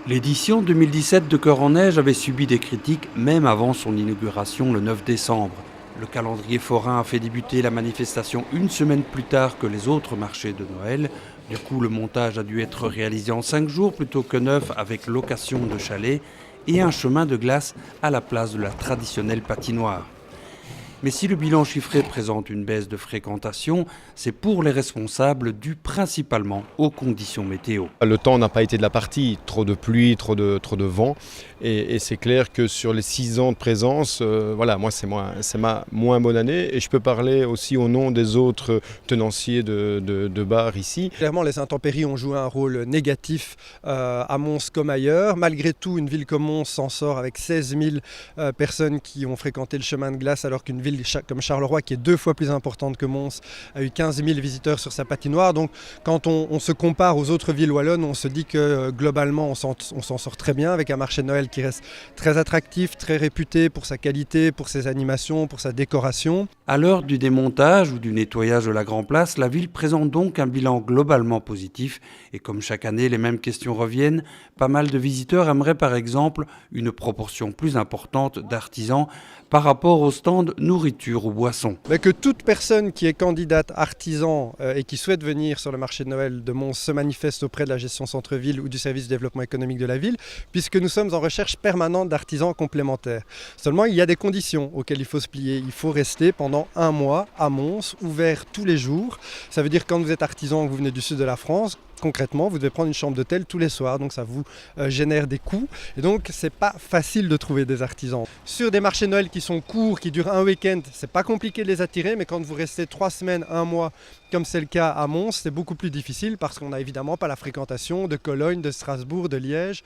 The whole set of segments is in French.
L'édition 2017 de Cœur en Neige avait subi des critiques même avant son inauguration le 9 décembre. Le calendrier forain a fait débuter la manifestation une semaine plus tard que les autres marchés de Noël. Du coup, le montage a dû être réalisé en 5 jours plutôt que 9 avec location de chalets et un chemin de glace à la place de la traditionnelle patinoire. Mais si le bilan chiffré présente une baisse de fréquentation, c'est pour les responsables dû principalement aux conditions météo. Le temps n'a pas été de la partie, trop de pluie, trop de vent. Et c'est clair que sur les 6 ans de présence, moi c'est ma moins bonne année. Et je peux parler aussi au nom des autres tenanciers de bars ici. Clairement, les intempéries ont joué un rôle négatif à Mons comme ailleurs. Malgré tout, une ville comme Mons s'en sort avec 16 000 personnes qui ont fréquenté le chemin de glace, alors qu'une ville comme Charleroi, qui est 2 fois plus importante que Mons, a eu 15 000 visiteurs sur sa patinoire. Donc quand on se compare aux autres villes wallonnes, on se dit que globalement on s'en sort très bien avec un marché de Noël qui reste très attractif, très réputé pour sa qualité, pour ses animations, pour sa décoration. À l'heure du démontage ou du nettoyage de la Grand Place, la ville présente donc un bilan globalement positif. Et comme chaque année, les mêmes questions reviennent. Pas mal de visiteurs aimeraient par exemple une proportion plus importante d'artisans par rapport aux stands nourriture ou boissons. Que toute personne qui est candidate artisan et qui souhaite venir sur le marché de Noël de Mons se manifeste auprès de la gestion centre-ville ou du service de développement économique de la ville, puisque nous sommes en recherche permanente d'artisans complémentaires. Seulement, il y a des conditions auxquelles il faut se plier. Il faut rester pendant 1 mois à Mons, ouvert tous les jours. Ça veut dire que quand vous êtes artisan, que vous venez du sud de la France, concrètement, vous devez prendre une chambre d'hôtel tous les soirs, donc ça vous génère des coûts. Et donc, c'est pas facile de trouver des artisans. Sur des marchés de Noël qui sont courts, qui durent un week-end, c'est pas compliqué de les attirer, mais quand vous restez 3 semaines, 1 mois, comme c'est le cas à Mons, c'est beaucoup plus difficile parce qu'on n'a évidemment pas la fréquentation de Cologne, de Strasbourg, de Liège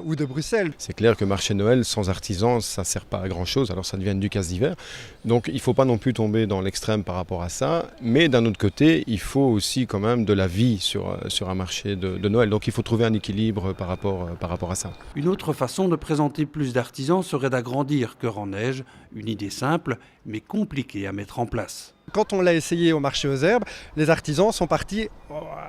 ou de Bruxelles. C'est clair que marché de Noël sans artisans, ça ne sert pas à grand chose, alors ça devient une ducasse d'hiver. Donc il ne faut pas non plus tomber dans l'extrême par rapport à ça, mais d'un autre côté, il faut aussi quand même de la vie sur un marché de Noël. Donc il faut trouver un équilibre par rapport à ça. Une autre façon de présenter plus d'artisans serait d'agrandir Cœur en Neige, une idée simple mais compliquée à mettre en place. Quand on l'a essayé au marché aux herbes, les artisans sont partis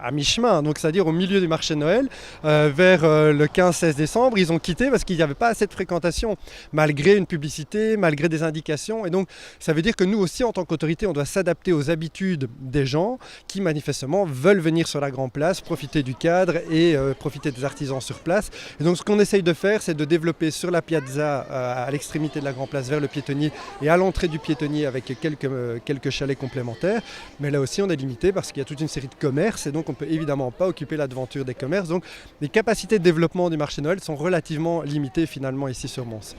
à mi-chemin, donc c'est-à-dire au milieu du marché de Noël, vers le 15-16 décembre, ils ont quitté parce qu'il n'y avait pas assez de fréquentation, malgré une publicité, malgré des indications. Et donc ça veut dire que nous aussi, en tant qu'autorité, on doit s'adapter aux habitudes des gens qui manifestement veulent venir sur la Grand Place, profiter du cadre et profiter des artisans sur place. Et donc ce qu'on essaye de faire, c'est de développer sur la piazza, à l'extrémité de la Grand Place, vers le piétonnier et à l'entrée du piétonnier avec quelques chalets complémentaires, mais là aussi on est limité parce qu'il y a toute une série de commerces et donc on ne peut évidemment pas occuper la devanture des commerces. Donc les capacités de développement du marché Noël sont relativement limitées finalement ici sur Mons.